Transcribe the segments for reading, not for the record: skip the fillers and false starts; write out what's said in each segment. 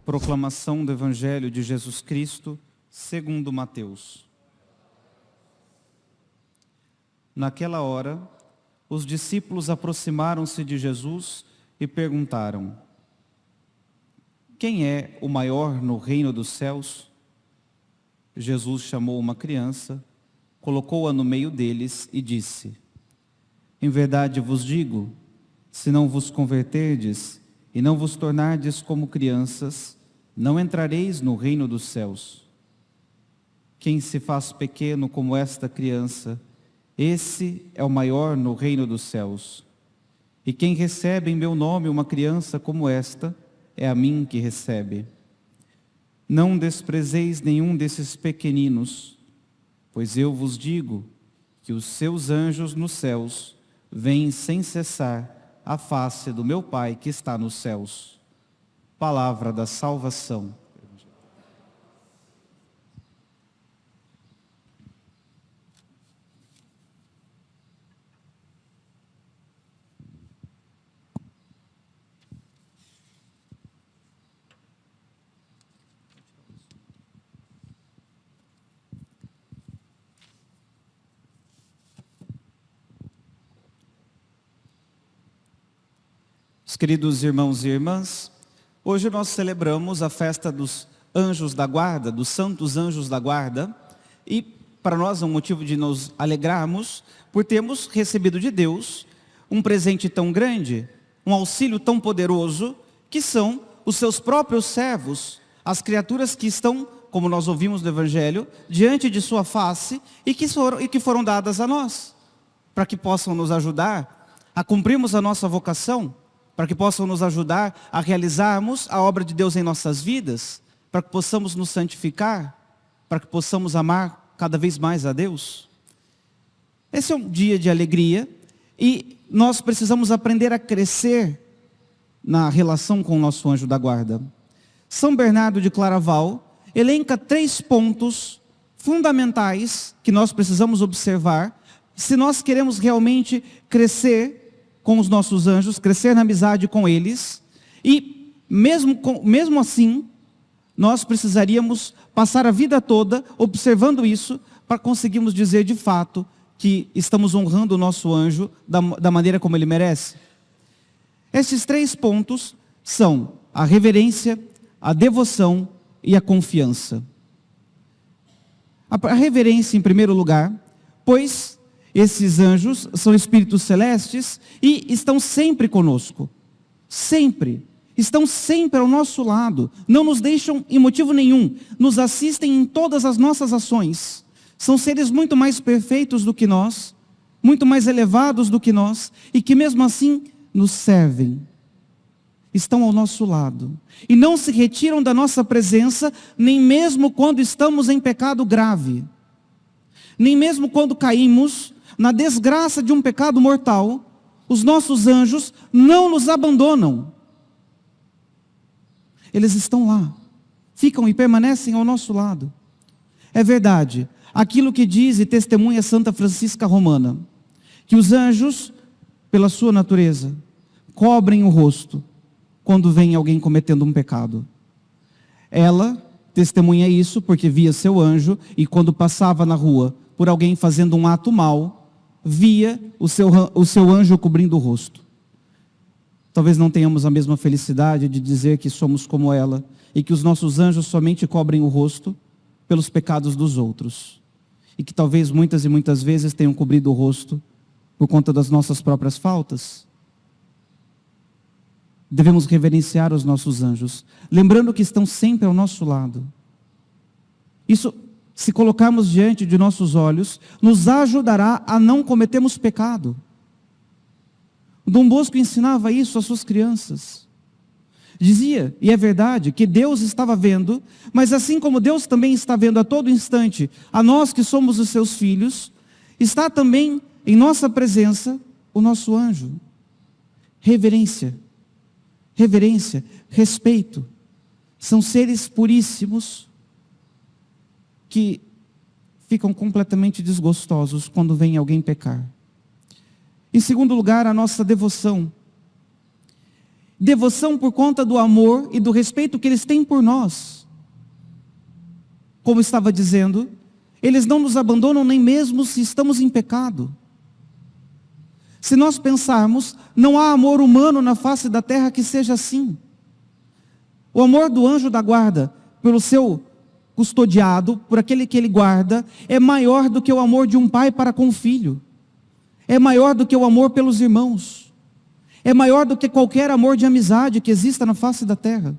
Proclamação do Evangelho de Jesus Cristo, segundo Mateus. Naquela hora, os discípulos aproximaram-se de Jesus e perguntaram: quem é o maior no reino dos céus? Jesus chamou uma criança, colocou-a no meio deles e disse: em verdade vos digo, se não vos converterdes e não vos tornardes como crianças, não entrareis no reino dos céus. Quem se faz pequeno como esta criança, esse é o maior no reino dos céus. E quem recebe em meu nome uma criança como esta, é a mim que recebe. Não desprezeis nenhum desses pequeninos, pois eu vos digo que os seus anjos nos céus veem sem cessar a face do meu Pai que está nos céus. Palavra da salvação. Queridos irmãos e irmãs, hoje nós celebramos a festa dos anjos da guarda, dos santos anjos da guarda, e para nós é um motivo de nos alegrarmos por termos recebido de Deus um presente tão grande, um auxílio tão poderoso, que são os seus próprios servos, as criaturas que estão, como nós ouvimos no Evangelho, diante de sua face e que foram dadas a nós, para que possam nos ajudar a cumprirmos a nossa vocação, para que possam nos ajudar a realizarmos a obra de Deus em nossas vidas, para que possamos nos santificar, para que possamos amar cada vez mais a Deus. Esse é um dia de alegria e nós precisamos aprender a crescer na relação com o nosso anjo da guarda. São Bernardo de Claraval elenca 3 pontos fundamentais que nós precisamos observar se nós queremos realmente crescer com os nossos anjos, crescer na amizade com eles, e mesmo assim, nós precisaríamos passar a vida toda observando isso, para conseguirmos dizer de fato que estamos honrando o nosso anjo da maneira como ele merece. Esses 3 pontos são a reverência, a devoção e a confiança. A reverência em primeiro lugar, pois esses anjos são espíritos celestes e estão sempre conosco. Sempre. Estão sempre ao nosso lado. Não nos deixam em motivo nenhum. Nos assistem em todas as nossas ações. São seres muito mais perfeitos do que nós, muito mais elevados do que nós, e que mesmo assim nos servem. Estão ao nosso lado. E não se retiram da nossa presença, nem mesmo quando estamos em pecado grave. Nem mesmo quando caímos na desgraça de um pecado mortal, os nossos anjos não nos abandonam. Eles estão lá, ficam e permanecem ao nosso lado. É verdade, aquilo que diz e testemunha Santa Francisca Romana, que os anjos, pela sua natureza, cobrem o rosto quando vem alguém cometendo um pecado. Ela testemunha isso porque via seu anjo e quando passava na rua por alguém fazendo um ato mau, via o seu anjo cobrindo o rosto. Talvez não tenhamos a mesma felicidade de dizer que somos como ela e que os nossos anjos somente cobrem o rosto pelos pecados dos outros. E que talvez muitas e muitas vezes tenham cobrido o rosto por conta das nossas próprias faltas. Devemos reverenciar os nossos anjos, lembrando que estão sempre ao nosso lado. Isso, se colocarmos diante de nossos olhos, nos ajudará a não cometermos pecado. Dom Bosco ensinava isso às suas crianças. Dizia, e é verdade, que Deus estava vendo, mas assim como Deus também está vendo a todo instante a nós que somos os seus filhos, está também em nossa presença o nosso anjo. Reverência, respeito. São seres puríssimos que ficam completamente desgostosos quando vem alguém pecar. Em segundo lugar, a nossa devoção. Devoção por conta do amor e do respeito que eles têm por nós. Como estava dizendo, eles não nos abandonam nem mesmo se estamos em pecado. Se nós pensarmos, não há amor humano na face da terra que seja assim. O amor do anjo da guarda, pelo seu custodiado, por aquele que ele guarda, é maior do que o amor de um pai para com o filho. É maior do que o amor pelos irmãos. É maior do que qualquer amor de amizade que exista na face da terra.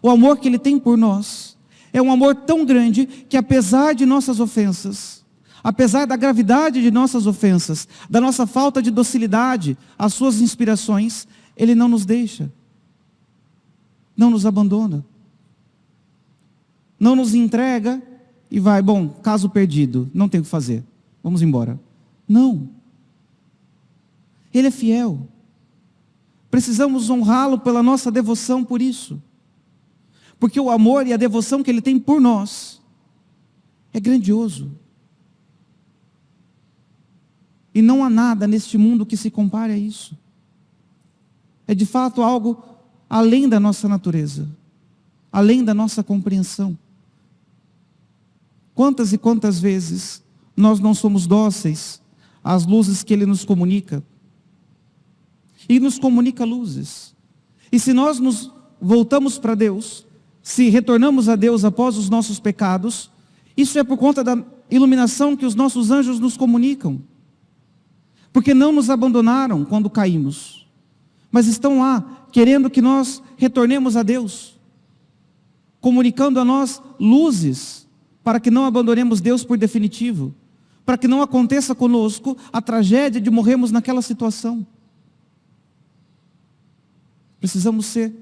O amor que ele tem por nós é um amor tão grande que, apesar de nossas ofensas, apesar da gravidade de nossas ofensas, da nossa falta de docilidade às suas inspirações, ele não nos deixa, não nos abandona, não nos entrega e vai, bom, caso perdido, não tem o que fazer, vamos embora. Não. Ele é fiel. Precisamos honrá-lo pela nossa devoção por isso. Porque o amor e a devoção que ele tem por nós é grandioso. E não há nada neste mundo que se compare a isso. É de fato algo além da nossa natureza, além da nossa compreensão. Quantas e quantas vezes nós não somos dóceis às luzes que ele nos comunica? E nos comunica luzes. E se nós nos voltamos para Deus, se retornamos a Deus após os nossos pecados, isso é por conta da iluminação que os nossos anjos nos comunicam. Porque não nos abandonaram quando caímos, mas estão lá querendo que nós retornemos a Deus, comunicando a nós luzes, para que não abandonemos Deus por definitivo, para que não aconteça conosco a tragédia de morrermos naquela situação. Precisamos ser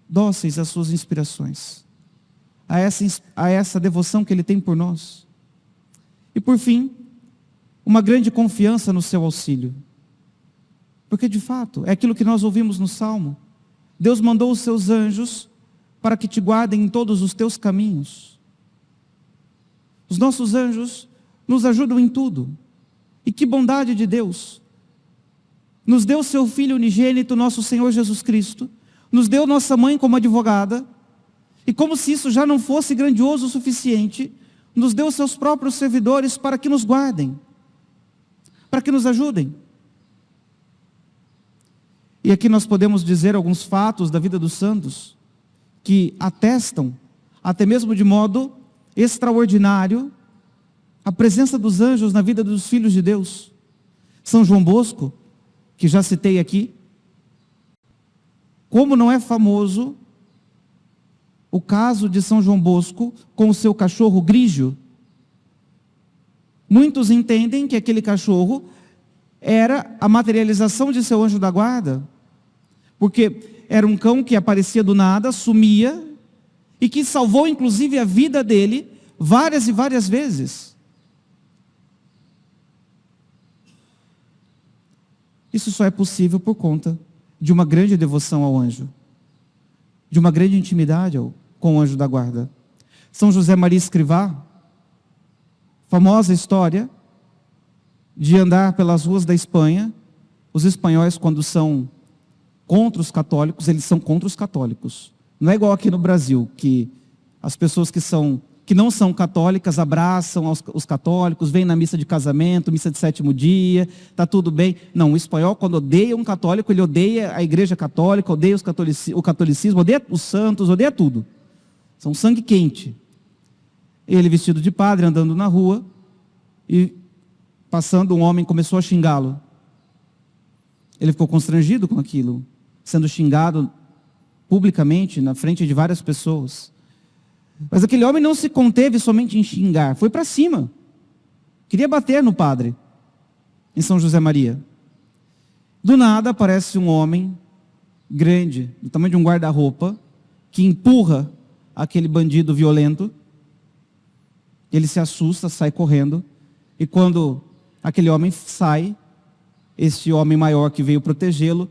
dóceis às suas inspirações, a essa devoção que ele tem por nós. E por fim, uma grande confiança no seu auxílio. Porque de fato, é aquilo que nós ouvimos no Salmo. Deus mandou os seus anjos para que te guardem em todos os teus caminhos. Os nossos anjos nos ajudam em tudo. E que bondade de Deus! Nos deu seu Filho unigênito, nosso Senhor Jesus Cristo, nos deu nossa mãe como advogada, e como se isso já não fosse grandioso o suficiente, nos deu seus próprios servidores para que nos guardem, para que nos ajudem. E aqui nós podemos dizer alguns fatos da vida dos santos, que atestam, até mesmo de modo extraordinário, a presença dos anjos na vida dos filhos de Deus. São João Bosco, que já citei aqui, como não é famoso o caso de São João Bosco com o seu cachorro Grígio. Muitos entendem que aquele cachorro era a materialização de seu anjo da guarda, porque era um cão que aparecia do nada, sumia, e que salvou inclusive a vida dele várias e várias vezes. Isso só é possível por conta de uma grande devoção ao anjo, de uma grande intimidade com o anjo da guarda. São José Maria Escrivá, famosa história de andar pelas ruas da Espanha. Os espanhóis, quando são contra os católicos, eles são contra os católicos. Não é igual aqui no Brasil, que as pessoas que não são católicas abraçam os católicos, vêm na missa de casamento, missa de sétimo dia, está tudo bem. Não, o espanhol, quando odeia um católico, ele odeia a igreja católica, odeia o catolicismo, odeia os santos, odeia tudo. São sangue quente. Ele vestido de padre, andando na rua, e passando um homem começou a xingá-lo. Ele ficou constrangido com aquilo, sendo xingado publicamente, na frente de várias pessoas. Mas aquele homem não se conteve somente em xingar, foi para cima. Queria bater no padre, em São José Maria. Do nada aparece um homem grande, do tamanho de um guarda-roupa, que empurra aquele bandido violento. Ele se assusta, sai correndo, e quando aquele homem sai, este homem maior que veio protegê-lo,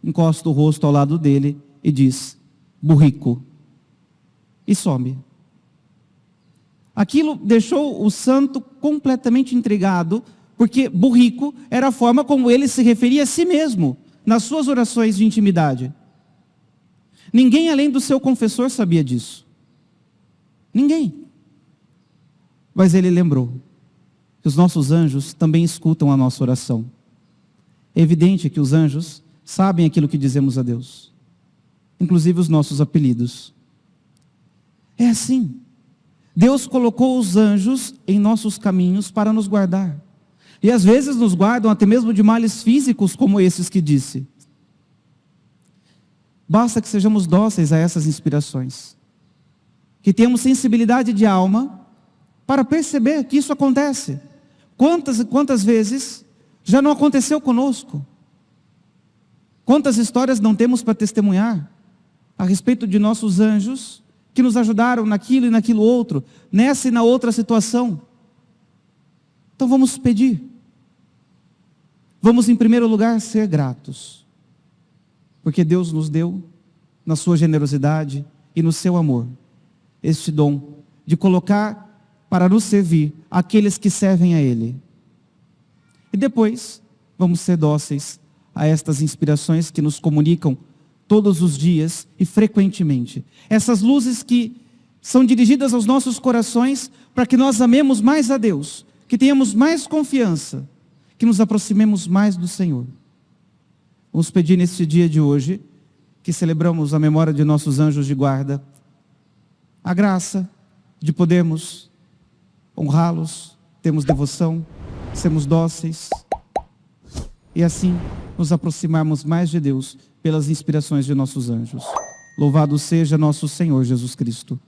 encosta o rosto ao lado dele e diz: burrico, e some. Aquilo deixou o santo completamente intrigado, porque burrico era a forma como ele se referia a si mesmo, nas suas orações de intimidade. Ninguém além do seu confessor sabia disso. Ninguém. Mas ele lembrou que os nossos anjos também escutam a nossa oração. É evidente que os anjos sabem aquilo que dizemos a Deus, inclusive os nossos apelidos. É assim. Deus colocou os anjos em nossos caminhos para nos guardar. E às vezes nos guardam até mesmo de males físicos, como esses que disse. Basta que sejamos dóceis a essas inspirações, que tenhamos sensibilidade de alma para perceber que isso acontece. Quantas e quantas vezes já não aconteceu conosco? Quantas histórias não temos para testemunhar a respeito de nossos anjos que nos ajudaram naquilo e naquilo outro, nessa e na outra situação? Então vamos pedir. Vamos em primeiro lugar ser gratos, porque Deus nos deu, na sua generosidade e no seu amor, este dom de colocar para nos servir aqueles que servem a Ele. E depois, vamos ser dóceis a estas inspirações que nos comunicam todos os dias e frequentemente. Essas luzes que são dirigidas aos nossos corações para que nós amemos mais a Deus, que tenhamos mais confiança, que nos aproximemos mais do Senhor. Vamos pedir neste dia de hoje, que celebramos a memória de nossos anjos de guarda, a graça de podermos honrá-los, termos devoção, sermos dóceis, e assim nos aproximarmos mais de Deus pelas inspirações de nossos anjos. Louvado seja nosso Senhor Jesus Cristo.